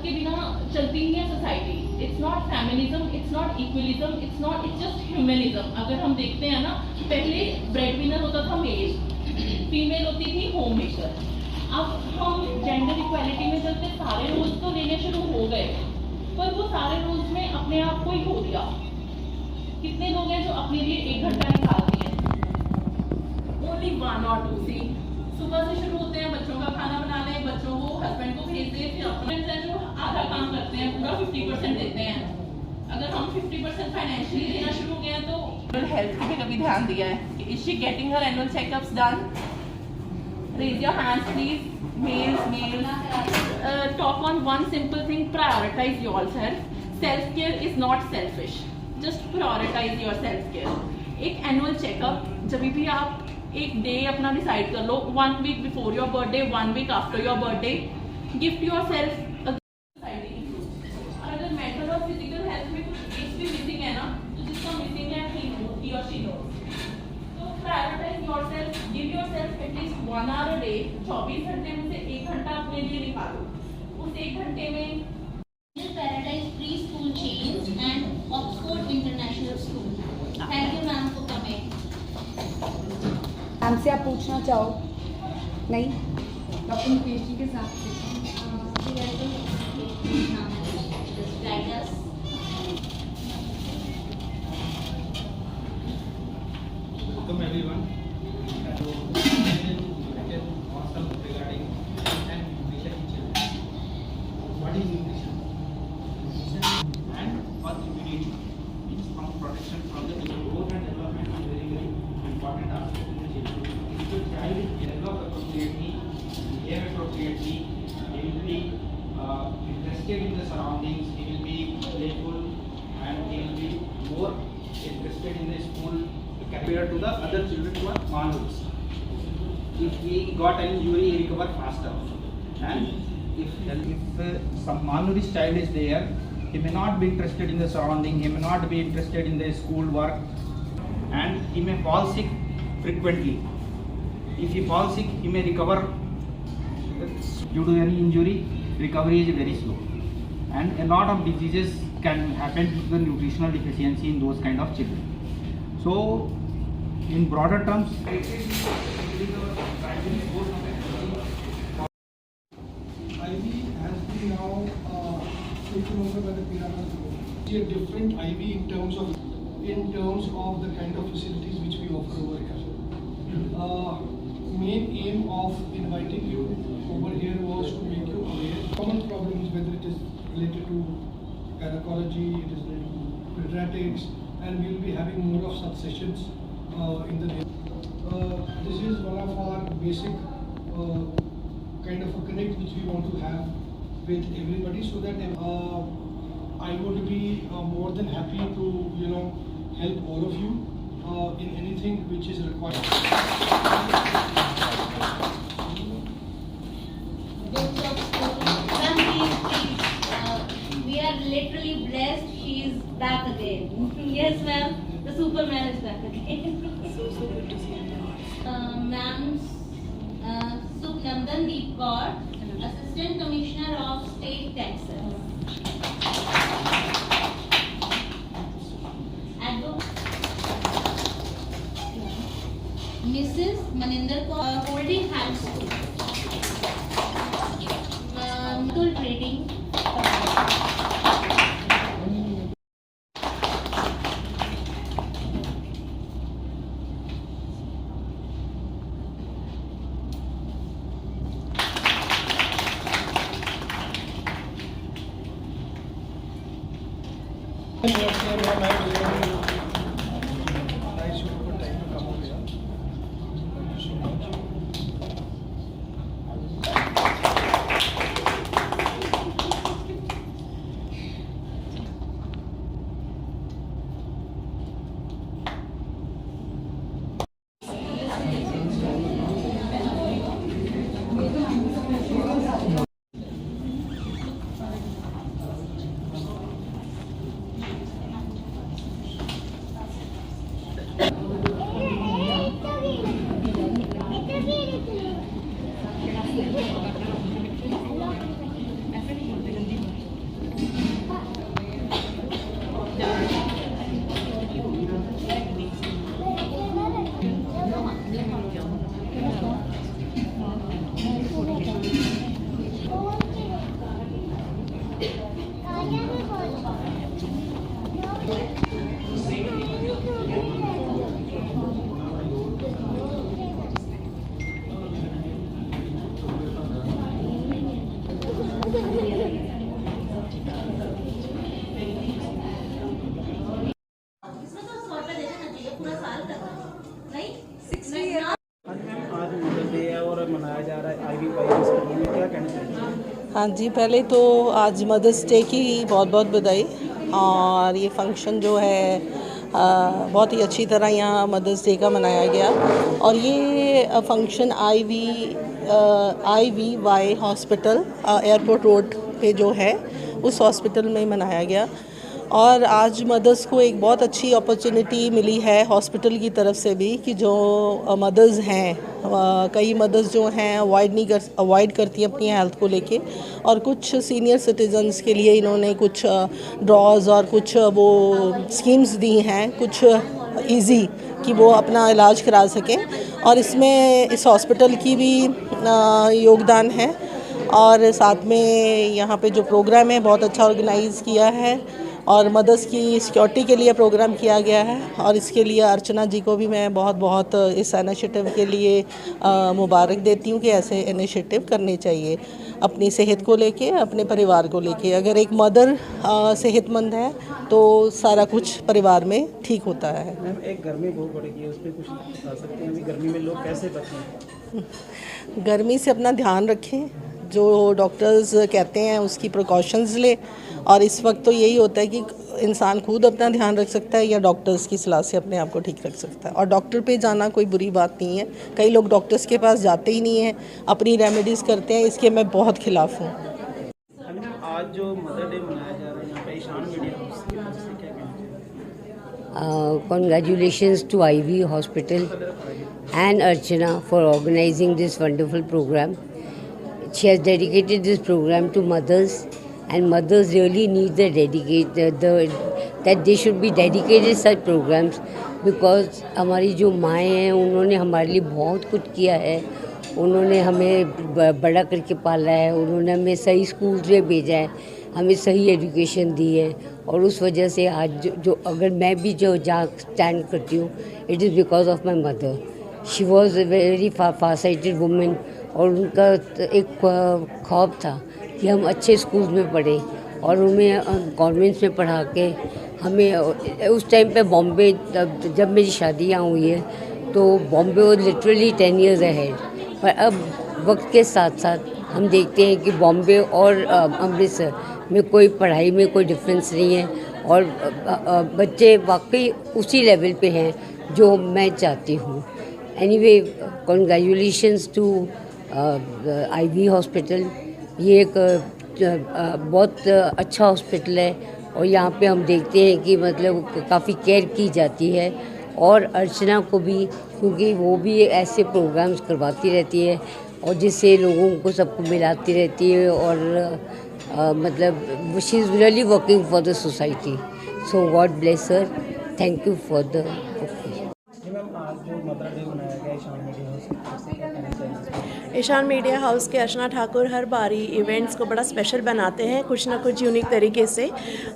औरत के बिना चलती नहीं है society. It's not feminism, it's not equalism, it's just humanism. अगर हम देखते हैं ना, पहले ब्रेड विनर होता था मेल, फीमेल होती थी होम मेकर। अब हम जेंडर इक्वालिटी में चलते सारे रोल्स तो लेने शुरू हो गए, पर वो सारे रोल्स में अपने आप को ही खो दिया। कितने लोग हैं जो अपने लिए 1 घंटा निकालते हैं? ओनली 1 और 2। सी सुबह से शुरू होते हैं, बच्चों का खाना बनाने, बच्चों को हस्बैंड को भेज दे, फिर अपने जो आधा काम करते हैं, पूरा 50% देते हैं। अगर हम 50% फाइनेंशियली देना शुरू हो गए तो हेल्थ पे कभी ध्यान दिया है? Is she getting her annual checkups done? Raise your hands, please. Males. Talk on one simple thing. Prioritize yourself. Self-care is not selfish. Just prioritize your self-care. एक annual checkup, जब भी आप एक डे अपना डिसाइड कर लो, 1 week before your birthday, 1 week after your birthday, gift yourself. अगर mental और physical health में कुछ एक भी मिसिंग है ना, तो जिसका मिसिंग है he or she knows. Prioritize yourself, give yourself at least 1 hour a day. 24 घंटे में से 1 घंटा अपने लिए निकालो। उस 1 घंटे में Paradise Preschool Chains and Oxford International School. Thank you ma'am for coming. Ma'am से आप पूछना चाहो? नहीं? अपनी पीएचडी के साथ Guide us. Welcome everyone. I can ask some regarding nutrition in children. What is nutrition? Nutrition and or immunity means from protection from the growth and development is very important aspect in the children. If the child develop appropriately, behave appropriately, he will be interested in the surroundings, he will be playful, and he will be more interested in the school compared to the other children who are malnourished. If he got an injury, he recover faster. And if some malnourished child is there, he may not be interested in the surrounding, he may not be interested in the school work, and he may fall sick frequently. If he falls sick, he may recover due to any injury. Recovery is very slow, and a lot of diseases can happen due to the nutritional deficiency in those kind of children. So, in broader terms, IV has been now taken over by the Piramal Group. See a different IV in terms of the kind of facilities which we offer over here. Main aim of inviting you over here was to make you aware common problems, whether it is related to gynecology, it is related to pediatrics, and we will be having more of such sessions in the day. This is one of our basic kind of a connect which we want to have with everybody, so that I would be more than happy to help all of you in anything which is required. Good job, school. Ma'am, please. We are literally blessed. She is back again. Yes, ma'am. The Superman is back again. So good to see you. Ma'am, Subnandan Kaur, Assistant Commissioner of State Taxes. Mrs. Maninder Kaur, Holding Hands School. School Trading. Nice you took time to come over here. Thank you so much. मनाया जा रहा है ivy hospital में, क्या कहना चाहिए? हाँ जी, पहले तो आज मदर्स डे की बहुत बहुत बधाई। और ये फंक्शन जो है बहुत ही अच्छी तरह यहाँ मदर्स डे का मनाया गया। और ये function IVY hospital airport road पे जो है उस हॉस्पिटल में मनाया गया। और आज मदर्स को एक बहुत अच्छी अपॉर्चुनिटी मिली है हॉस्पिटल की तरफ से भी कि जो मदर्स हैं, कई मदर्स जो हैं अवॉइड करती हैं अपनी हेल्थ को लेके, और कुछ सीनियर सिटीजन्स के लिए इन्होंने कुछ ड्रॉज और कुछ वो स्कीम्स दी हैं, कुछ इजी कि वो अपना इलाज करा सकें। और इसमें इस हॉस्पिटल की भी योगदान है। और साथ में यहाँ पे जो प्रोग्राम है बहुत अच्छा ऑर्गेनाइज़ किया है और मदर्स की सिक्योरिटी के लिए प्रोग्राम किया गया है। और इसके लिए अर्चना जी को भी मैं बहुत बहुत इस इनिशिएटिव के लिए मुबारक देती हूँ कि ऐसे इनिशिएटिव करने चाहिए अपनी सेहत को लेके, अपने परिवार को लेके। अगर एक मदर सेहतमंद है तो सारा कुछ परिवार में ठीक होता है। मैम, एक गर्मी बहुत बढ़ गई है, उस पर कुछ बता सकते हैं? अभी गर्मी में लोग कैसे बचें? गर्मी से अपना ध्यान रखें, जो डॉक्टर्स कहते हैं उसकी प्रिकॉशंस लें। और इस वक्त तो यही होता है कि इंसान खुद अपना ध्यान रख सकता है या डॉक्टर्स की सलाह से अपने आप को ठीक रख सकता है। और डॉक्टर पे जाना कोई बुरी बात नहीं है, कई लोग डॉक्टर्स के पास जाते ही नहीं हैं, अपनी रेमेडीज़ करते हैं, इसके मैं बहुत खिलाफ हूँ। आज जो मदर डे मनाया जा रहा है यहाँ पे ईशान मीडिया हाउस की तरफ से, क्या कहना चाहिए? Congratulations to IV Hospital and Archana for organizing this wonderful program. She has dedicated this program to mothers, and mothers really need that they should be dedicated such programs, because हमारी जो माएँ हैं उन्होंने हमारे लिए बहुत कुछ किया है। उन्होंने हमें बड़ा करके पाला है, उन्होंने हमें सही स्कूल में भेजा है, हमें सही एजुकेशन दी है। और उस वजह से आज जो अगर मैं भी जो जहाँ स्टैंड करती हूँ, it is because of my mother. She was a very far sighted women, और उनका एक ख्वाब था कि हम अच्छे स्कूल में पढ़ें, और उन्हें गवर्नमेंट में पढ़ा के हमें उस टाइम पे बॉम्बे, जब मेरी शादी यहाँ हुई है तो बॉम्बे वो लिटरली 10 years ahead। पर अब वक्त के साथ साथ हम देखते हैं कि बॉम्बे और अमृतसर में कोई पढ़ाई में कोई डिफरेंस नहीं है, और बच्चे वाकई उसी लेवल पे हैं जो मैं चाहती हूँ। Anyway, congratulations to IV hospital. ये एक बहुत अच्छा हॉस्पिटल है, और यहाँ पे हम देखते हैं कि मतलब काफ़ी केयर की जाती है। और अर्चना को भी, क्योंकि वो भी ऐसे प्रोग्राम्स करवाती रहती है और जिससे लोगों को सबको मिलाती रहती है, और मतलब she is really working for the society. So God bless her. Thank you for the ma'am, आज जो मदर डे मनाया गया ईशान मीडिया हाउस की तरफ से, क्या कहना चाहिए? ईशान मीडिया हाउस के अर्चना ठाकुर हर बारी इवेंट्स को बड़ा स्पेशल बनाते हैं, कुछ ना कुछ यूनिक तरीके से।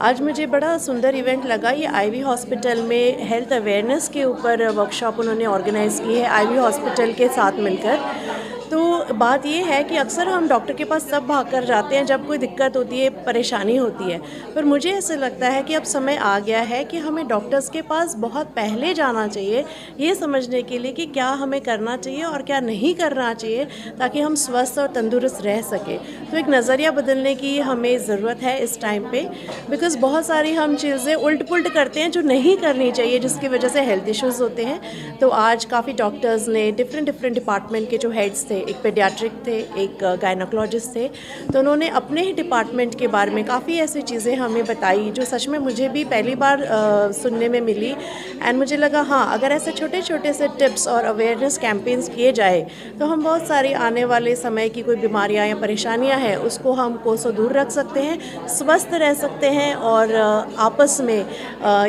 आज मुझे बड़ा सुंदर इवेंट लगा। ये IV हॉस्पिटल में हेल्थ अवेयरनेस के ऊपर वर्कशॉप उन्होंने ऑर्गेनाइज़ की है IV हॉस्पिटल के साथ मिलकर। तो बात ये है कि अक्सर हम डॉक्टर के पास सब भाग कर जाते हैं जब कोई दिक्कत होती है, परेशानी होती है, पर मुझे ऐसे लगता है कि अब समय आ गया है कि हमें डॉक्टर्स के पास बहुत पहले जाना चाहिए, ये समझने के लिए कि क्या हमें करना चाहिए और क्या नहीं करना चाहिए, ताकि हम स्वस्थ और तंदुरुस्त रह सकें। तो एक नज़रिया बदलने की हमें ज़रूरत है इस टाइम पे, बिकॉज़ बहुत सारी हम चीज़ें उल्ट पुल्ट करते हैं जो नहीं करनी चाहिए, जिसकी वजह से हेल्थ इश्यूज़ होते हैं। तो आज काफ़ी डॉक्टर्स ने डिफरेंट डिपार्टमेंट के जो हेड्स थे, एक पेडियाट्रिक थे, एक गायनोकोलॉजिस्ट थे, तो उन्होंने अपने ही डिपार्टमेंट के बारे में काफ़ी ऐसी चीज़ें हमें बताई जो सच में मुझे भी पहली बार सुनने में मिली। एंड मुझे लगा हाँ, अगर ऐसे छोटे छोटे से टिप्स और अवेयरनेस कैंपेन्स किए जाए तो हम बहुत सारी आने वाले समय की कोई बीमारियां या परेशानियां हैं उसको हम कोसों दूर रख सकते हैं, स्वस्थ रह सकते हैं, और आपस में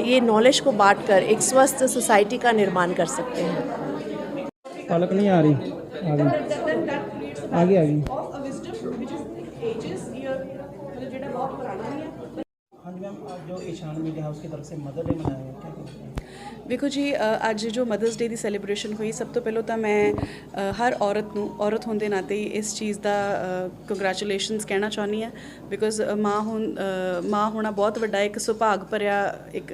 ये नॉलेज को बांटकर एक स्वस्थ सोसाइटी का निर्माण कर सकते हैं। पलक नहीं आ रही, आगे आगे। मैम जो ईशान मीडिया हाउस की तरफ से मदर डे मनाया गया, क्या कहते हैं? ਵੇਖੋ ਜੀ ਅੱਜ ਜੋ ਮਦਰਸ ਡੇ ਦੀ ਸੈਲੀਬ੍ਰੇਸ਼ਨ ਹੋਈ, ਸਭ ਤੋਂ ਪਹਿਲਾਂ ਤਾਂ ਮੈਂ ਹਰ ਔਰਤ ਨੂੰ ਔਰਤ ਹੋਣ ਦੇ ਨਾਤੇ ਹੀ ਇਸ ਚੀਜ਼ ਦਾ ਕੰਗ੍ਰੈਚੁਲੇਸ਼ਨਸ ਕਹਿਣਾ ਚਾਹੁੰਦੀ ਹਾਂ, ਬਿਕੋਜ਼ ਮਾਂ ਹੋਣਾ ਬਹੁਤ ਵੱਡਾ ਇੱਕ ਸੁਭਾਗ ਭਰਿਆ ਇੱਕ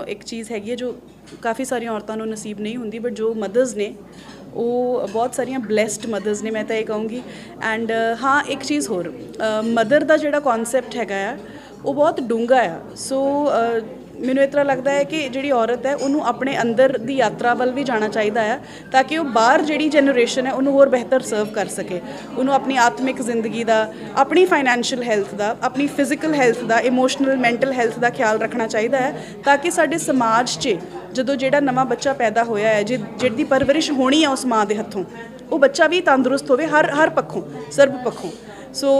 ਇੱਕ ਚੀਜ਼ ਹੈਗੀ ਹੈ ਜੋ ਕਾਫੀ ਸਾਰੀਆਂ ਔਰਤਾਂ ਨੂੰ ਨਸੀਬ ਨਹੀਂ ਹੁੰਦੀ, ਬਟ ਜੋ ਮਦਰਸ ਨੇ ਉਹ ਬਹੁਤ ਸਾਰੀਆਂ ਬਲੈਸਡ ਮਦਰਸ ਨੇ, ਮੈਂ ਤਾਂ ਇਹ ਕਹੂੰਗੀ। ਐਂਡ ਹਾਂ, ਇੱਕ ਚੀਜ਼ ਹੋਰ, ਮਦਰ ਦਾ ਜਿਹੜਾ ਕਨਸੈਪਟ ਹੈਗਾ ਆ ਉਹ ਬਹੁਤ ਡੂੰਘਾ ਆ। ਸੋ ਮੈਨੂੰ ਇਸ ਤਰ੍ਹਾਂ ਲੱਗਦਾ ਹੈ ਕਿ ਜਿਹੜੀ ਔਰਤ ਹੈ ਉਹਨੂੰ ਆਪਣੇ ਅੰਦਰ ਦੀ ਯਾਤਰਾ ਵੱਲ ਵੀ ਜਾਣਾ ਚਾਹੀਦਾ ਆ, ਤਾਂ ਕਿ ਉਹ ਬਾਹਰ ਜਿਹੜੀ ਜਨਰੇਸ਼ਨ ਹੈ ਉਹਨੂੰ ਹੋਰ ਬਿਹਤਰ ਸਰਵ ਕਰ ਸਕੇ। ਉਹਨੂੰ ਆਪਣੀ ਆਤਮਿਕ ਜ਼ਿੰਦਗੀ ਦਾ, ਆਪਣੀ ਫਾਈਨੈਂਸ਼ੀਅਲ ਹੈਲਥ ਦਾ, ਆਪਣੀ ਫਿਜ਼ੀਕਲ ਹੈਲਥ ਦਾ, ਇਮੋਸ਼ਨਲ ਮੈਂਟਲ ਹੈਲਥ ਦਾ ਖਿਆਲ ਰੱਖਣਾ ਚਾਹੀਦਾ ਹੈ, ਤਾਂ ਕਿ ਸਾਡੇ ਸਮਾਜ 'ਚ ਜਦੋਂ ਜਿਹੜਾ ਨਵਾਂ ਬੱਚਾ ਪੈਦਾ ਹੋਇਆ ਹੈ, ਜਿਹਦੀ ਪਰਵਰਿਸ਼ ਹੋਣੀ ਹੈ ਉਸ ਮਾਂ ਦੇ ਹੱਥੋਂ, ਉਹ ਬੱਚਾ ਵੀ ਤੰਦਰੁਸਤ ਹੋਵੇ ਹਰ ਪੱਖੋਂ, ਸਰਬ ਪੱਖੋਂ। ਸੋ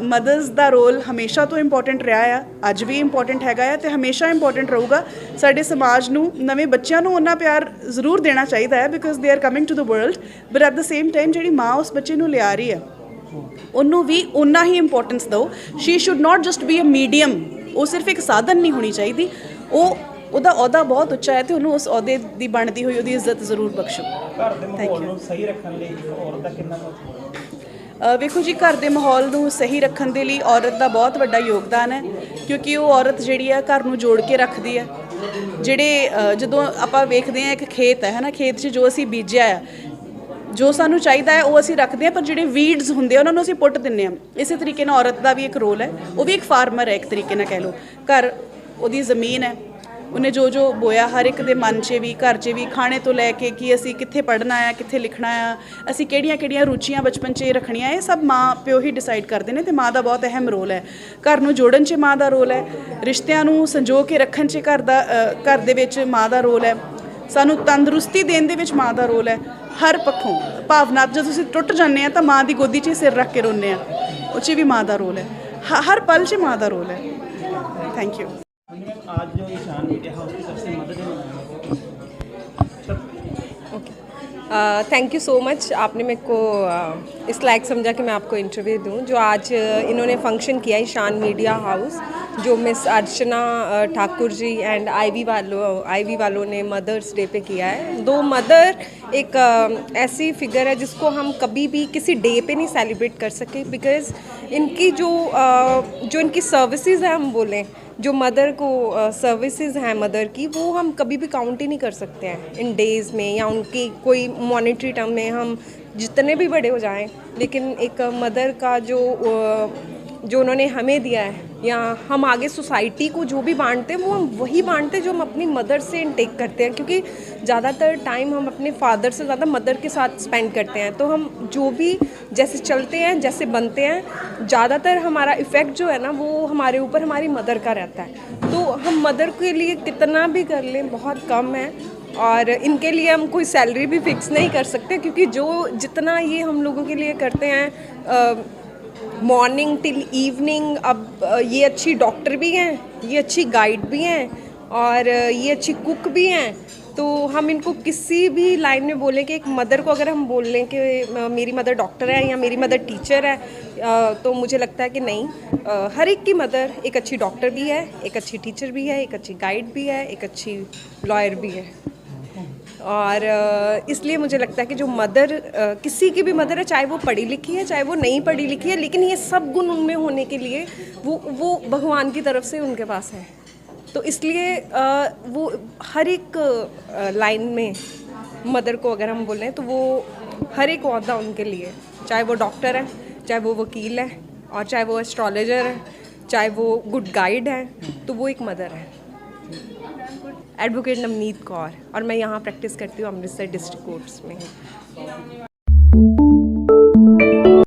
ਮਦਰਸ ਦਾ ਰੋਲ ਹਮੇਸ਼ਾ ਤੋਂ ਇੰਪੋਰਟੈਂਟ ਰਿਹਾ ਆ, ਅੱਜ ਵੀ ਇੰਪੋਰਟੈਂਟ ਹੈਗਾ ਆ ਅਤੇ ਹਮੇਸ਼ਾ ਇੰਪੋਰਟੈਂਟ ਰਹੂਗਾ। ਸਾਡੇ ਸਮਾਜ ਨੂੰ, ਨਵੇਂ ਬੱਚਿਆਂ ਨੂੰ ਉਹਨਾਂ ਪਿਆਰ ਜ਼ਰੂਰ ਦੇਣਾ ਚਾਹੀਦਾ ਹੈ, because they are coming to the world, but at the same time ਜਿਹੜੀ ਮਾਂ ਉਸ ਬੱਚੇ ਨੂੰ ਲਿਆ ਰਹੀ ਹੈ ਉਹਨੂੰ ਵੀ ਓਨਾ ਹੀ ਇੰਪੋਰਟੈਂਸ ਦਿਓ। She should not just be a medium, ਉਹ ਸਿਰਫ ਇੱਕ ਸਾਧਨ ਨਹੀਂ ਹੋਣੀ ਚਾਹੀਦੀ, ਉਹਦਾ ਅਹੁਦਾ ਬਹੁਤ ਉੱਚਾ ਹੈ ਅਤੇ ਉਹਨੂੰ ਉਸ ਅਹੁਦੇ ਦੀ ਬਣਦੀ ਹੋਈ ਉਹਦੀ ਇੱਜ਼ਤ ਜ਼ਰੂਰ ਬਖਸ਼ੋ। ਘਰ ਦੇ ਮਾਹੌਲ ਨੂੰ ਸਹੀ ਰੱਖਣ ਲਈ ਔਰਤ ਦਾ ਕਿੰਨਾ ਵੇਖੋ ਜੀ, ਘਰ ਦੇ ਮਾਹੌਲ ਨੂੰ ਸਹੀ ਰੱਖਣ ਦੇ ਲਈ ਔਰਤ ਦਾ ਬਹੁਤ ਵੱਡਾ ਯੋਗਦਾਨ ਹੈ, ਕਿਉਂਕਿ ਉਹ ਔਰਤ ਜਿਹੜੀ ਹੈ ਘਰ ਨੂੰ ਜੋੜ ਕੇ ਰੱਖਦੀ ਹੈ। ਜਿਹੜੇ ਜਦੋਂ ਆਪਾਂ ਵੇਖਦੇ ਹਾਂ ਇੱਕ ਖੇਤ ਹੈ ਨਾ, ਖੇਤ 'ਚ ਜੋ ਅਸੀਂ ਬੀਜਿਆ ਆ, ਜੋ ਸਾਨੂੰ ਚਾਹੀਦਾ ਹੈ ਉਹ ਅਸੀਂ ਰੱਖਦੇ ਹਾਂ, ਪਰ ਜਿਹੜੇ ਵੀਡਸ ਹੁੰਦੇ ਆ ਉਹਨਾਂ ਨੂੰ ਅਸੀਂ ਪੁੱਟ ਦਿੰਦੇ ਹਾਂ। ਇਸੇ ਤਰੀਕੇ ਨਾਲ ਔਰਤ ਦਾ ਵੀ ਇੱਕ ਰੋਲ ਹੈ, ਉਹ ਵੀ ਇੱਕ ਫਾਰਮਰ ਹੈ ਇੱਕ ਤਰੀਕੇ ਨਾਲ ਕਹਿ ਲਓ। ਘਰ ਉਹਦੀ ਜ਼ਮੀਨ ਹੈ, ਉਹਨੇ ਜੋ ਬੋਇਆ ਹਰ ਇੱਕ ਦੇ ਮਨ 'ਚ ਵੀ, ਘਰ 'ਚ ਵੀ, ਖਾਣੇ ਤੋਂ ਲੈ ਕੇ ਕਿ ਅਸੀਂ ਕਿੱਥੇ ਪੜ੍ਹਨਾ ਆ, ਕਿੱਥੇ ਲਿਖਣਾ ਆ, ਅਸੀਂ ਕਿਹੜੀਆਂ ਰੁਚੀਆਂ ਬਚਪਨ 'ਚ ਰੱਖਣੀਆਂ, ਇਹ ਸਭ ਮਾਂ ਪਿਓ ਹੀ ਡਿਸਾਈਡ ਕਰਦੇ ਨੇ, ਅਤੇ ਮਾਂ ਦਾ ਬਹੁਤ ਅਹਿਮ ਰੋਲ ਹੈ। ਘਰ ਨੂੰ ਜੋੜਨ 'ਚ ਮਾਂ ਦਾ ਰੋਲ ਹੈ, ਰਿਸ਼ਤਿਆਂ ਨੂੰ ਸੰਜੋ ਕੇ ਰੱਖਣ 'ਚ ਘਰ ਦੇ ਵਿੱਚ ਮਾਂ ਦਾ ਰੋਲ ਹੈ, ਸਾਨੂੰ ਤੰਦਰੁਸਤੀ ਦੇਣ ਦੇ ਵਿੱਚ ਮਾਂ ਦਾ ਰੋਲ ਹੈ। ਹਰ ਪੱਖੋਂ ਭਾਵਨਾਤ, ਜਦੋਂ ਤੁਸੀਂ ਟੁੱਟ ਜਾਂਦੇ ਆ ਤਾਂ ਮਾਂ ਦੀ ਗੋਦੀ 'ਚ ਹੀ ਸਿਰ ਰੱਖ ਕੇ ਰੋਂਦੇ ਆ, ਉਹ 'ਚ ਵੀ ਮਾਂ ਦਾ ਰੋਲ ਹੈ, ਹਰ ਪਲ 'ਚ ਮਾਂ ਦਾ ਰੋਲ ਹੈ। Thank you. आज जो ईशान मीडिया हाउस की सबसे मदद थैंक यू सो मच, आपने मेरे को इस लायक समझा कि मैं आपको इंटरव्यू दूं। जो आज इन्होंने फंक्शन किया ईशान मीडिया हाउस, जो miss Archana Thakur ji and IV वालों ने मदर्स डे पे किया है। दो मदर एक ऐसी फिगर है जिसको हम कभी भी किसी डे पे नहीं सेलिब्रेट कर सके, बिकॉज़ इनकी जो इनकी सर्विसेज है, हम बोलें जो मदर को सर्विसेज हैं मदर की, वो हम कभी भी काउंट ही नहीं कर सकते हैं इन डेज़ में, या उनकी कोई मॉनेटरी टर्म में हम जितने भी बड़े हो जाएं, लेकिन एक मदर का जो उन्होंने हमें दिया है, या हम आगे सोसाइटी को जो भी बांटते हैं वो हम वही बांटते हैं जो हम अपनी मदर से इनटेक करते हैं, क्योंकि ज़्यादातर टाइम हम अपने फादर से ज़्यादा मदर के साथ स्पेंड करते हैं। तो हम जो भी जैसे चलते हैं, जैसे बनते हैं, ज़्यादातर हमारा इफ़ेक्ट जो है ना वो हमारे ऊपर हमारी मदर का रहता है। तो हम मदर के लिए कितना भी कर लें बहुत कम है, और इनके लिए हम कोई सैलरी भी फिक्स नहीं कर सकते, क्योंकि जितना ये हम लोगों के लिए करते हैं मॉर्निंग टिल इवनिंग। अब ये अच्छी डॉक्टर भी हैं, ये अच्छी गाइड भी हैं, और ये अच्छी कुक भी हैं। तो हम इनको किसी भी लाइन में बोलें कि एक मदर को अगर हम बोल लें कि मेरी मदर डॉक्टर है या मेरी मदर टीचर है, तो मुझे लगता है कि नहीं, हर एक की मदर एक अच्छी डॉक्टर भी है, एक अच्छी टीचर भी है, एक अच्छी गाइड भी है, एक अच्छी लॉयर भी है। और इसलिए मुझे लगता है कि जो मदर, किसी की भी मदर है, चाहे वो पढ़ी लिखी है चाहे वो नहीं पढ़ी लिखी है, लेकिन ये सब गुण उनमें होने के लिए वो भगवान की तरफ से उनके पास है। तो इसलिए वो हर एक लाइन में मदर को अगर हम बोलें तो वो हर एक ओहदा उनके लिए, चाहे वो डॉक्टर है, चाहे वो वकील है, और चाहे वो एस्ट्रोलॉजर है, चाहे वो गुड गाइड है, तो वो एक मदर है। एडवोकेट नवनीत कौर, और मैं यहाँ प्रैक्टिस करती हूँ अमृतसर डिस्ट्रिक्ट कोर्ट्स में।